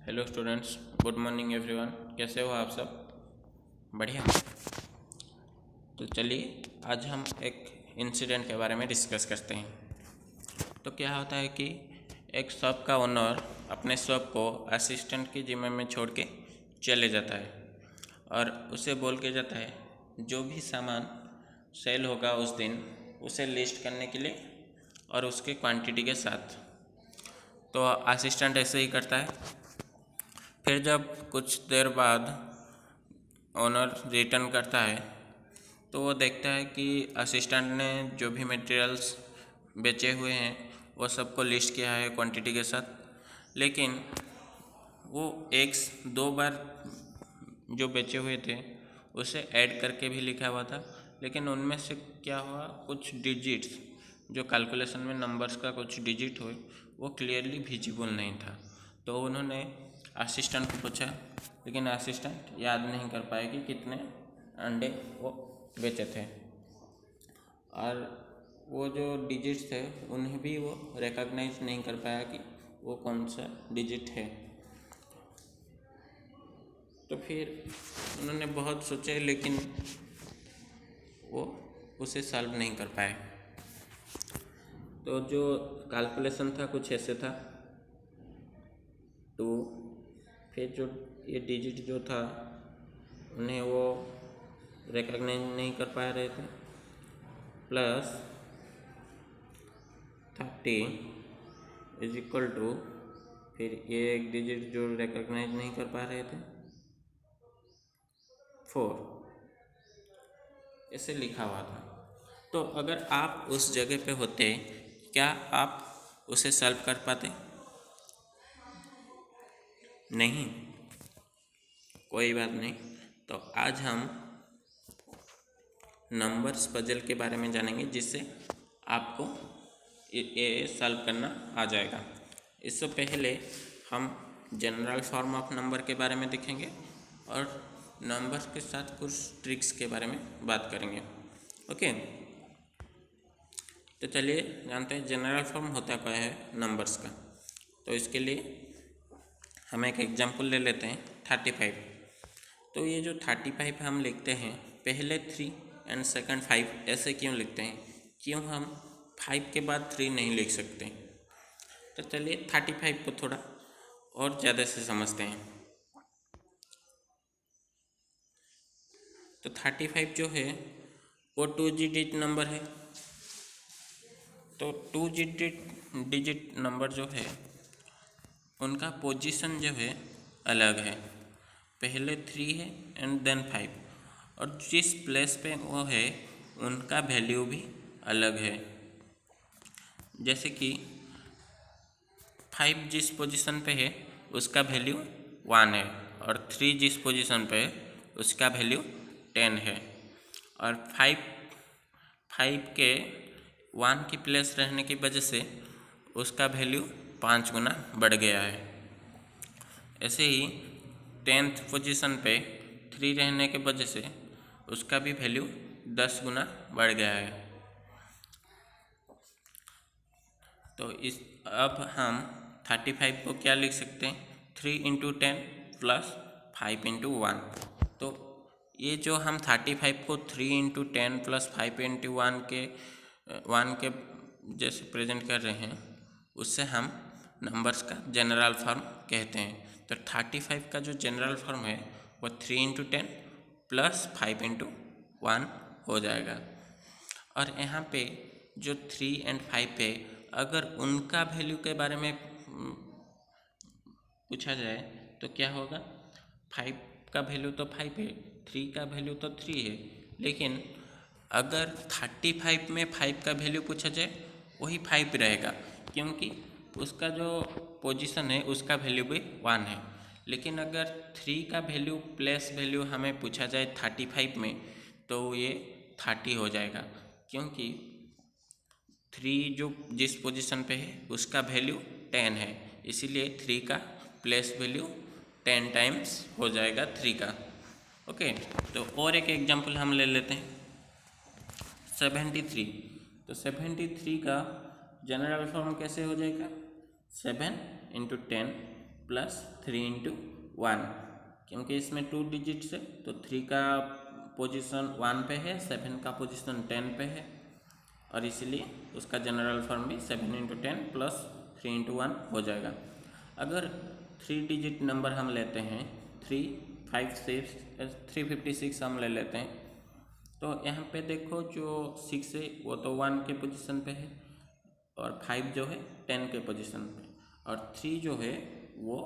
Hello students, good morning everyone. कैसे हो आप सब? बढ़िया। तो चलिए आज हम एक इंसिडेंट के बारे में डिस्कस करते हैं। तो क्या होता है कि एक शॉप का ओनर अपने शॉप को असिस्टेंट के जिम्मे में छोड़ के चले जाता है और उसे बोल के जाता है जो भी सामान सेल होगा उस दिन उसे लिस्ट करने के लिए और उसके क्वांटिटी के साथ। तो असिस्टेंट ऐसे ही करता है। फिर जब कुछ देर बाद ओनर रिटर्न करता है तो वो देखता है कि असिस्टेंट ने जो भी मटेरियल्स बेचे हुए हैं वो सबको लिस्ट किया है क्वांटिटी के साथ, लेकिन वो एक दो बार जो बेचे हुए थे उसे ऐड करके भी लिखा हुआ था, लेकिन उनमें से क्या हुआ, कुछ डिजिट्स जो कैलकुलेशन में नंबर्स का कुछ डिजिट हुए वो क्लियरली विजिबल नहीं था। तो उन्होंने असिस्टेंट को पूछा, लेकिन असिस्टेंट याद नहीं कर पाए कि कितने अंडे वो बेचे थे और वो जो डिजिट्स थे उन्हें भी वो रिकॉग्नाइज नहीं कर पाया कि वो कौन सा डिजिट है। तो फिर उन्होंने बहुत सोचे लेकिन वो उसे सॉल्व नहीं कर पाए। तो जो कैलकुलेशन था कुछ ऐसे था, तो फिर जो ये डिजिट जो था उन्हें वो रिकॉग्नाइज नहीं कर पा रहे थे। प्लस 30 इज इक्वल टू, फिर ये एक डिजिट जो रिकॉग्नाइज नहीं कर पा रहे थे 4, ऐसे लिखा हुआ था। तो अगर आप उस जगह पे होते क्या आप उसे सॉल्व कर पाते? नहीं। कोई बात नहीं। तो आज हम नंबर्स पजल के बारे में जानेंगे जिससे आपको ये सॉल्व करना आ जाएगा। इससे पहले हम जनरल फॉर्म ऑफ नंबर के बारे में देखेंगे और नंबर्स के साथ कुछ ट्रिक्स के बारे में बात करेंगे। ओके, तो चलिए जानते हैं जनरल फॉर्म होता क्या है नंबर्स का। तो इसके लिए हम एक एग्जाम्पल ले लेते हैं 35। तो ये जो 35 हम लिखते हैं, पहले 3 एंड सेकंड 5 ऐसे क्यों लिखते हैं? क्यों हम 5 के बाद 3 नहीं लिख सकते? तो चलिए 35 को थोड़ा और ज़्यादा से समझते हैं। तो 35 जो है वो 2 डिजिट नंबर है। तो 2 डिजिट नंबर जो है उनका पोजीशन जो है अलग है, पहले 3 है एंड देन 5, और जिस प्लेस पे वो है उनका वैल्यू भी अलग है। जैसे कि 5 जिस पोजीशन पे है उसका वैल्यू 1 है और 3 जिस पोजीशन पे है उसका वैल्यू 10 है, और 5 के 1 की प्लेस रहने की वजह से उसका वैल्यू 5 गुना बढ़ गया है। ऐसे ही 10th पोजीशन पे 3 रहने के वजह से उसका भी वैल्यू 10 गुना बढ़ गया है। तो इस अब हम 35 को क्या लिख सकते हैं? 3 इंटू 10 प्लस 5 इंटू 1। तो ये जो हम 35 को 3 इंटू 10 प्लस 5 इंटू 1 के जैसे प्रेजेंट कर रहे हैं, उससे हम नंबर्स का जनरल फॉर्म कहते हैं। तो 35 का जो जनरल फॉर्म है वो 3 इंटू 10 प्लस 5 इंटू 1 हो जाएगा। और यहाँ पे जो 3 एंड 5 है, अगर उनका वैल्यू के बारे में पूछा जाए तो क्या होगा? 5 का वैल्यू तो 5 है, 3 का वैल्यू तो 3 है, लेकिन अगर 35 में 5 का वैल्यू पूछा जाए वही 5 रहेगा, क्योंकि उसका जो पोजीशन है उसका वैल्यू भी 1 है। लेकिन अगर 3 का वैल्यू प्लेस वैल्यू हमें पूछा जाए 35 में तो ये 30 हो जाएगा, क्योंकि 3 जो जिस पोजीशन पे है उसका वैल्यू 10 है, इसीलिए 3 का प्लेस वैल्यू 10 टाइम्स हो जाएगा 3 का। ओके, तो और एक एग्जांपल हम ले लेते हैं 73। तो 73 का जनरल फॉर्म कैसे हो जाएगा? 7 इंटू 10 प्लस 3 इंटू 1, क्योंकि इसमें 2 डिजिट्स है तो 3 का पोजीशन 1 पे है, 7 का पोजीशन 10 पे है, और इसीलिए उसका जनरल फॉर्म भी 7 इंटू 10 प्लस 3 इंटू 1 हो जाएगा। अगर 3 डिजिट नंबर हम लेते हैं 356 हम ले लेते हैं, तो यहाँ पे देखो जो 6 है वो तो 1 के पोजीशन पे है, और 5 जो है 10 के पोजीशन पे, और 3 जो है वो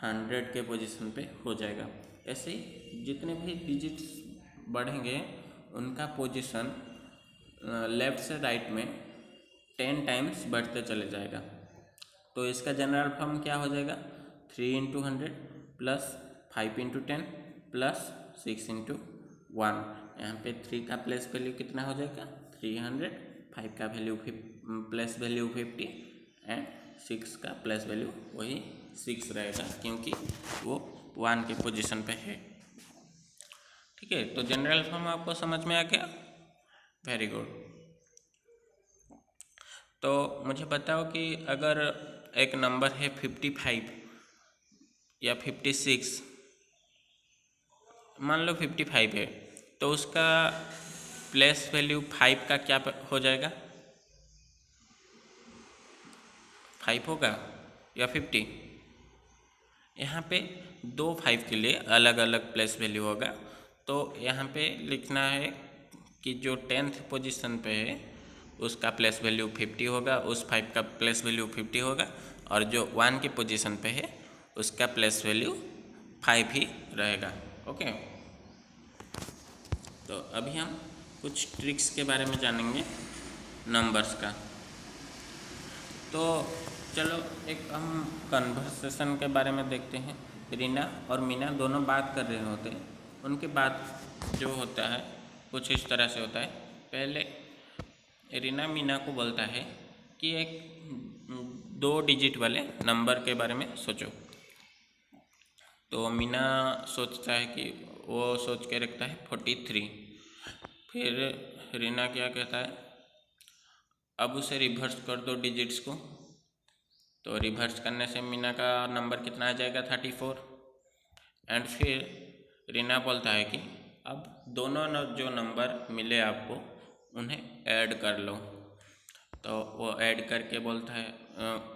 100 के पोजीशन पे हो जाएगा। ऐसे ही जितने भी डिजिट्स बढ़ेंगे उनका पोजीशन लेफ्ट से राइट में 10 टाइम्स बढ़ते चले जाएगा। तो इसका जनरल फॉर्म क्या हो जाएगा, 3 into 100 plus 5 into 10 plus 6 into 1। यहाँ पे 3 का प्लेस वैल्यू कितना हो जाएगा, 300, 5 का वैल्यू प्लेस वैल्यू 50 एंड 6 का प्लेस वैल्यू वही 6 रहेगा, क्योंकि वो 1 के पोजीशन पे है। ठीक है, तो जनरल फॉर्म आपको समझ में आ गया, वेरी गुड। तो मुझे बताओ कि अगर एक नंबर है 55 या 56, मान लो 55 है, तो उसका प्लेस वैल्यू 5 का क्या हो जाएगा, 5 होगा या 50? यहाँ पे 2 5 के लिए अलग अलग प्लेस वैल्यू होगा। तो यहाँ पे लिखना है कि जो 10th पोजीशन पे है उसका प्लेस वैल्यू 50 होगा, उस 5 का प्लेस वैल्यू 50 होगा, और जो 1 की पोजीशन पे है उसका प्लेस वैल्यू 5 ही रहेगा। ओके, तो अभी हम कुछ ट्रिक्स के बारे में जानेंगे नंबर्स का। तो चलो एक हम कन्वर्सेशन के बारे में देखते हैं। रीना और मीना दोनों बात कर रहे होते हैं, उनके बात जो होता है कुछ इस तरह से होता है। पहले रीना मीना को बोलता है कि एक 2 डिजिट वाले नंबर के बारे में सोचो। तो मीना सोचता है कि वो सोच के रखता है 43। फिर रीना क्या कहता है, अब उसे रिवर्स कर दो डिजिट्स को। तो रिवर्स करने से मीना का नंबर कितना आ जाएगा, 34। एंड फिर रीना बोलता है कि अब दोनों जो नंबर मिले आपको उन्हें ऐड कर लो। तो वो ऐड करके बोलता है,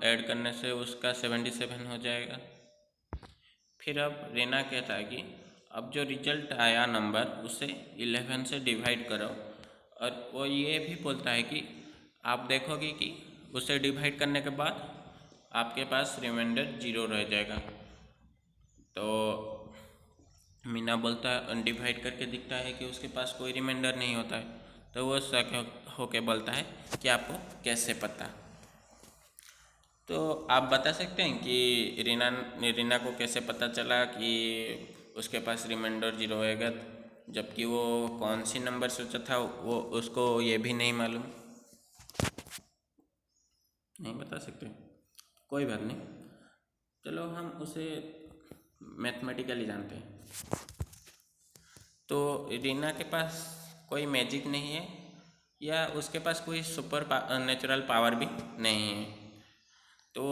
ऐड करने से उसका 77 हो जाएगा। फिर अब रीना कहता है कि अब जो रिजल्ट आया नंबर उसे 11 से डिवाइड करो, और वो ये भी बोलता है कि आप देखोगे कि उसे डिवाइड करने के बाद आपके पास रिमाइंडर 0 रह जाएगा। तो मीना बोलता है, डिवाइड करके दिखता है कि उसके पास कोई रिमाइंडर नहीं होता है। तो वो शक होके बोलता है कि आपको कैसे पता। तो आप बता सकते हैं कि रीना को कैसे पता चला कि उसके पास रिमाइंडर 0 होएगा, जबकि वो कौन सी नंबर सोचा था वो उसको ये भी नहीं मालूम? नहीं बता सकते, कोई बात नहीं, चलो हम उसे मैथमेटिकली जानते हैं। तो रीना के पास कोई मैजिक नहीं है या उसके पास कोई सुपर नेचुरल पावर भी नहीं है। तो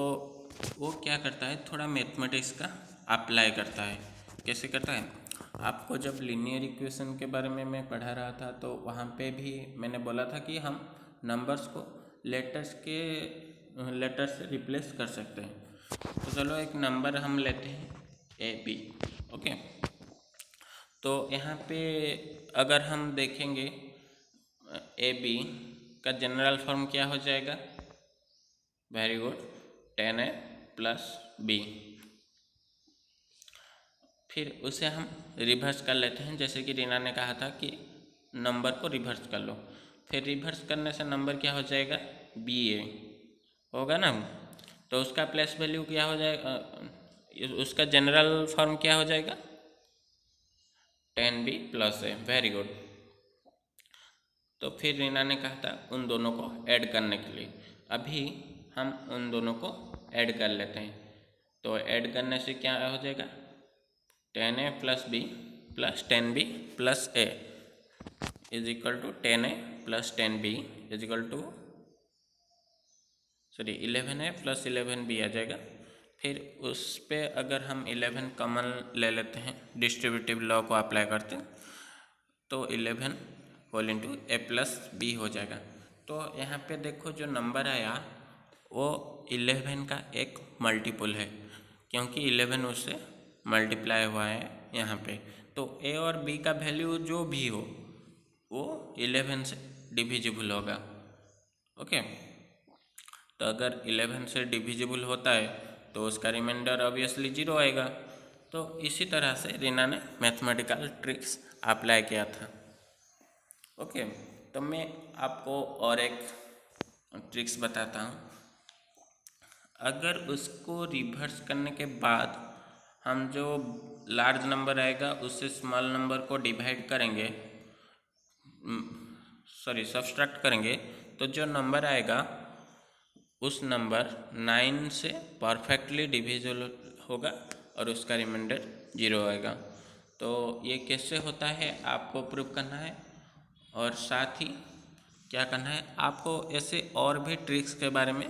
वो क्या करता है, थोड़ा मैथमेटिक्स का अप्लाई करता है। कैसे करता है, आपको जब लीनियर इक्वेशन के बारे में मैं पढ़ा रहा था तो वहाँ पे भी मैंने बोला था कि हम नंबर्स को लेटर से रिप्लेस कर सकते हैं। तो चलो एक नंबर हम लेते हैं AB। ओके, तो यहाँ पे अगर हम देखेंगे AB का जनरल फॉर्म क्या हो जाएगा, very good, 10A plus B। फिर उसे हम रिवर्स कर लेते हैं, जैसे कि रीना ने कहा था कि नंबर को रिवर्स कर लो। फिर रिवर्स करने से नंबर क्या हो जाएगा, BA होगा ना। तो उसका प्लेस वैल्यू क्या हो जाएगा, उसका जनरल फॉर्म क्या हो जाएगा, 10B plus A, very good. तो फिर रीना ने कहा था उन दोनों को ऐड करने के लिए। अभी हम उन दोनों को ऐड कर लेते हैं। तो ऐड करने से क्या हो जाएगा, 10A plus B plus 10B plus A is equal to 10A plus 10B is equal to 11A plus 11B आ जाएगा। फिर उस पे अगर हम 11 कॉमन ले लेते हैं, डिस्ट्रीब्यूटिव लॉ को अप्लाई करते हैं, तो 11 होल इंटू ए प्लस बी हो जाएगा। तो यहाँ पे देखो जो नंबर आया वो 11 का एक मल्टीपल है, क्योंकि 11 उससे मल्टीप्लाई हुआ है यहाँ पे। तो ए और बी का वैल्यू जो भी हो वो 11 से डिविजिबल होगा। ओके, तो अगर 11 से डिविजिबल होता है तो उसका रिमाइंडर ऑब्वियसली 0 आएगा। तो इसी तरह से रीना ने मैथमेटिकल ट्रिक्स अप्लाई किया था। ओके, तो मैं आपको और एक ट्रिक्स बताता हूँ। अगर उसको रिवर्स करने के बाद हम जो लार्ज नंबर आएगा उससे स्मॉल नंबर को डिवाइड करेंगे, सब्सट्रैक्ट करेंगे, तो जो नंबर आएगा उस नंबर 9 से परफेक्टली डिविजिबल होगा और उसका रिमाइंडर 0 आएगा। तो ये कैसे होता है आपको प्रूव करना है, और साथ ही क्या करना है आपको ऐसे और भी ट्रिक्स के बारे में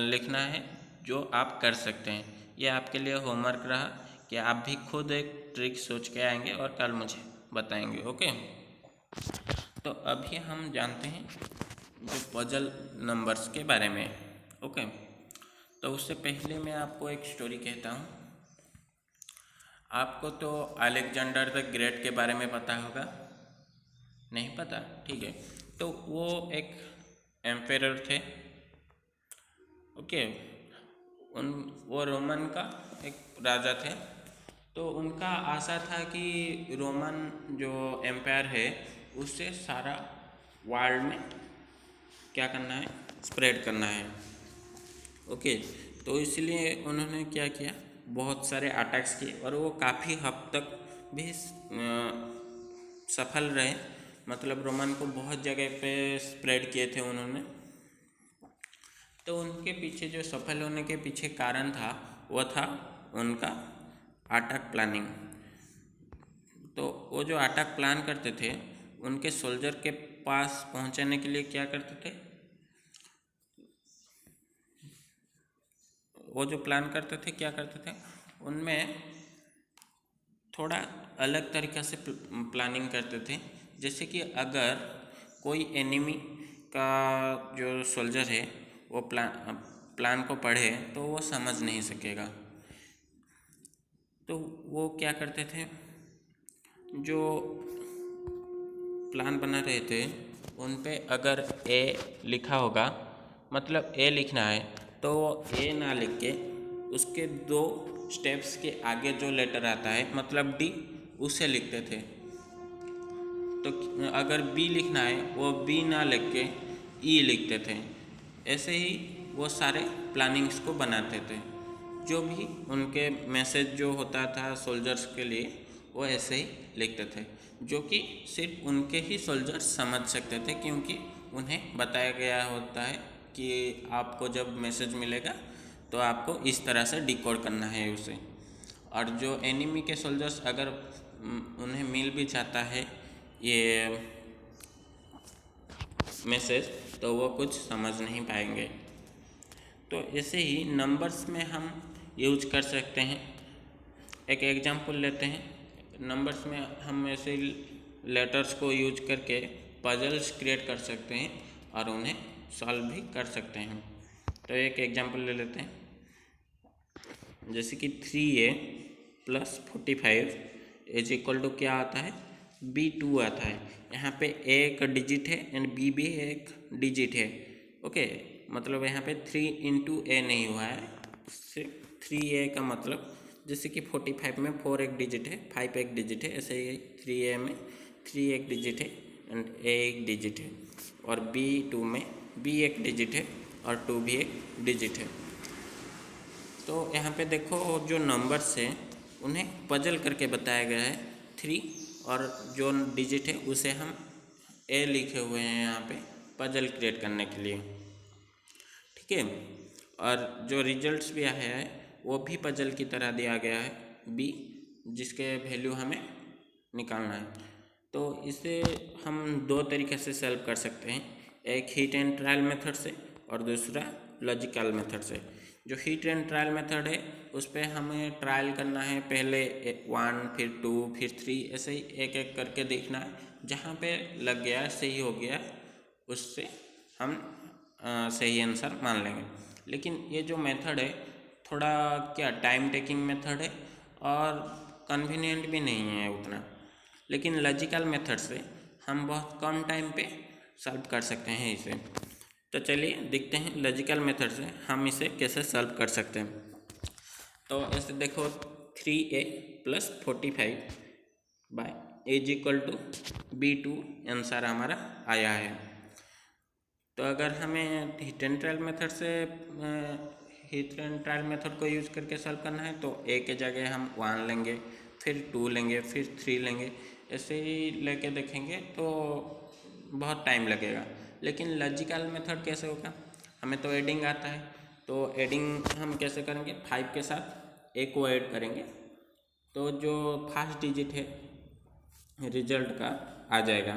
लिखना है जो आप कर सकते हैं। ये आपके लिए होमवर्क रहा कि आप भी खुद एक ट्रिक सोच के आएंगे और कल मुझे बताएंगे। ओके, तो अभी हम जानते हैं जो पजल नंबर्स के बारे में। ओके, तो उससे पहले मैं आपको एक स्टोरी कहता हूँ। आपको तो अलेक्जेंडर द ग्रेट के बारे में पता होगा, नहीं पता? ठीक है, तो वो एक एम्पेरर थे। ओके, वो रोमन का एक राजा थे। तो उनका आशा था कि रोमन जो एम्पायर है उससे सारा वर्ल्ड में क्या करना है, स्प्रेड करना है। ओके, तो इसलिए उन्होंने क्या किया, बहुत सारे अटैक्स किए और वो काफ़ी हद तक भी सफल रहे। मतलब रोमन को बहुत जगह पे स्प्रेड किए थे उन्होंने। तो उनके पीछे जो सफल होने के पीछे कारण था वो था उनका अटैक प्लानिंग। तो वो जो अटैक प्लान करते थे उनके सोल्जर के पास पहुंचने के लिए क्या करते थे, वो जो प्लान करते थे क्या करते थे, उनमें थोड़ा अलग तरीक़ा से प्लानिंग करते थे। जैसे कि अगर कोई एनिमी का जो सोल्जर है वो प्लान को पढ़े तो वो समझ नहीं सकेगा। तो वो क्या करते थे, जो प्लान बना रहे थे उन पे अगर ए लिखा होगा, मतलब ए लिखना है, तो वो ए ना लिख के उसके 2 स्टेप्स के आगे जो लेटर आता है मतलब डी, उसे लिखते थे। तो अगर बी लिखना है वो बी ना लिख के ई लिखते थे। ऐसे ही वो सारे प्लानिंग्स को बनाते थे। जो भी उनके मैसेज जो होता था सोल्जर्स के लिए वो ऐसे ही लिखते थे, जो कि सिर्फ उनके ही सोल्जर्स समझ सकते थे, क्योंकि उन्हें बताया गया होता है कि आपको जब मैसेज मिलेगा तो आपको इस तरह से डिकोड करना है उसे। और जो एनिमी के सोल्जर्स अगर उन्हें मिल भी जाता है ये मैसेज तो वो कुछ समझ नहीं पाएंगे। तो ऐसे ही नंबर्स में हम यूज कर सकते हैं। एक एग्जांपल लेते हैं, नंबर्स में हम ऐसे लेटर्स को यूज करके पजल्स क्रिएट कर सकते हैं और उन्हें सॉल्व भी कर सकते हैं। तो एक एग्जांपल ले लेते हैं, जैसे कि 3a + 45 इज इक्वल टू क्या आता है, b2 आता है। यहाँ पे a एक डिजिट है एंड b भी एक डिजिट है। ओके, मतलब यहाँ पे 3 × a नहीं हुआ है, सिर्फ 3a का मतलब जैसे कि 45 में 4 एक डिजिट है, 5 एक डिजिट है, ऐसे ही 3a में 3 एक डिजिट है एंड a एक डिजिट है, और b2 में b एक डिजिट है और 2 भी एक डिजिट है। तो यहाँ पे देखो जो नंबर्स हैं उन्हें पजल करके बताया गया है 3, और जो डिजिट है उसे हम ए लिखे हुए हैं यहाँ पे पजल क्रिएट करने के लिए। ठीक है, और जो रिजल्ट्स भी आया है वो भी पजल की तरह दिया गया है बी, जिसके वैल्यू हमें निकालना है। तो इसे हम 2 तरीके से सॉल्व कर सकते हैं, एक हिट एंड ट्रायल मेथड से और दूसरा लॉजिकल मेथड से। जो हिट एंड ट्रायल मेथड है उस पर हमें ट्रायल करना है, पहले 1 फिर 2 फिर 3 ऐसे ही एक एक करके देखना है, जहाँ पे लग गया सही हो गया उससे हम सही आंसर मान लेंगे। लेकिन ये जो मेथड है थोड़ा क्या टाइम टेकिंग मेथड है और कन्वीनियंट भी नहीं है उतना, लेकिन लॉजिकल मेथड से हम बहुत कम टाइम पे सॉल्व कर सकते हैं इसे। तो चलिए देखते हैं लॉजिकल मेथड से हम इसे कैसे सॉल्व कर सकते हैं। तो ऐसे देखो 3a + 45 bye a = b2 answer हमारा आया है। तो अगर हमें हिट एंड ट्रायल मेथड को यूज़ करके सॉल्व करना है तो a के जगह हम 1 लेंगे, फिर 2 लेंगे, फिर 3 लेंगे, ऐसे ही लेके देखेंगे तो बहुत टाइम लगेगा। लेकिन लॉजिकल मेथड कैसे होगा, हमें तो एडिंग आता है, तो एडिंग हम कैसे करेंगे, 5 के साथ a को ऐड करेंगे तो जो फर्स्ट डिजिट है रिजल्ट का आ जाएगा।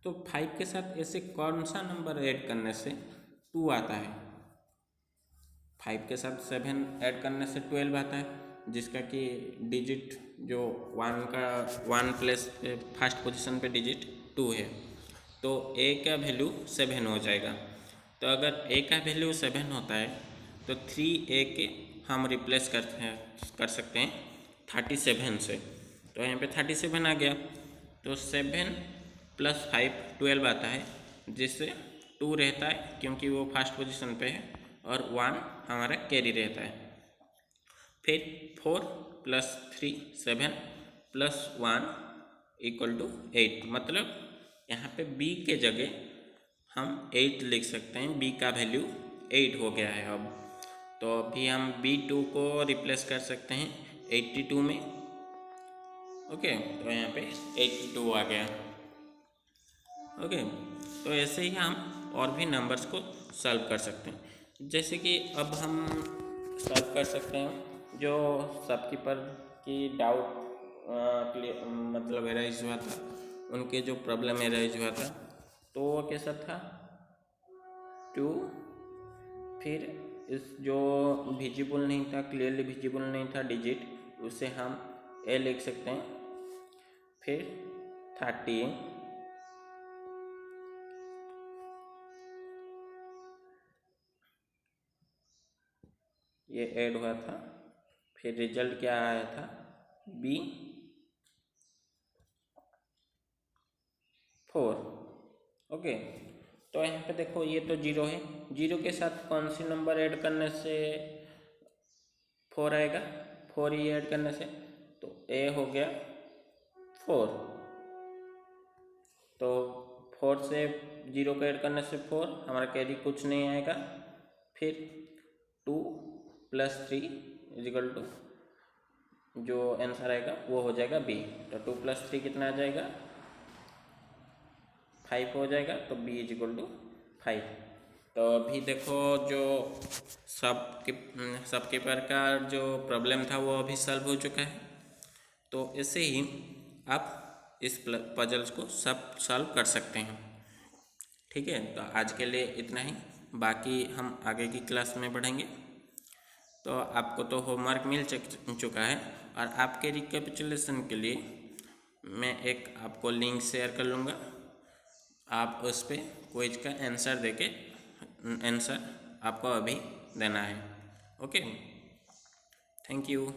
तो 5 के साथ ऐसे कौन सा नंबर ऐड करने से 2 आता है, 5 के साथ 7 ऐड करने से 12 आता है, जिसका कि डिजिट जो 1 का 1 प्लस फर्स्ट पोजीशन पे डिजिट 2 है, तो a का वैल्यू 7 हो जाएगा। तो अगर a का वैल्यू 7 होता है तो 3a के हम रिप्लेस कर सकते हैं 37 से। तो यहाँ पे 37 आ गया, तो 7 + 5 12 आता है, जिससे 2 रहता है क्योंकि वो फर्स्ट पोजीशन पे है और 1 हमारा कैरी रहता है। फिर 4 + 3 7 + 1 = 8, मतलब यहाँ पे b के जगह हम 8 लिख सकते हैं, b का वैल्यू 8 हो गया है अब। तो अभी हम b2 को रिप्लेस कर सकते हैं 82 में। ओके, तो यहाँ पे 82 आ गया। ओके, तो ऐसे ही हम और भी नंबर्स को सॉल्व कर सकते हैं। जैसे कि अब हम सॉल्व कर सकते हैं जो शॉपकीपर की डाउट मतलब एराइज हुआ था, उनके जो प्रॉब्लम एराइज हुआ था, तो वो कैसा था 2, फिर इस जो विजिबल नहीं था, क्लियरली विजिबल नहीं था डिजिट, उसे हम ए लिख सकते हैं, फिर 30 ये ऐड हुआ था, फिर रिजल्ट क्या आया था B4। ओके, तो यहाँ पे देखो ये तो 0 है, 0 के साथ कौन सी नंबर ऐड करने से 4 आएगा, 4 ही ऐड करने से, तो A हो गया 4। तो 4 से 0 को ऐड करने से 4, हमारा कैरी कुछ नहीं आएगा। फिर 2 + 3 = जो आंसर आएगा वो हो जाएगा B। तो 2 + 3 कितना आ जाएगा 5 हो जाएगा, तो B = 5। तो अभी देखो जो शॉपकीपर का जो प्रॉब्लम था वो अभी सॉल्व हो चुका है। तो ऐसे ही आप इस पजल्स को सब सॉल्व कर सकते हैं। ठीक है, तो आज के लिए इतना ही, बाकी हम आगे की क्लास में बढ़ेंगे। तो आपको तो होमवर्क मिल चुका है, और आपके रिकैपिचुलेशन के लिए मैं एक आपको लिंक शेयर कर लूँगा, आप उस पर क्विज का आंसर आपको अभी देना है। Okay, thank you.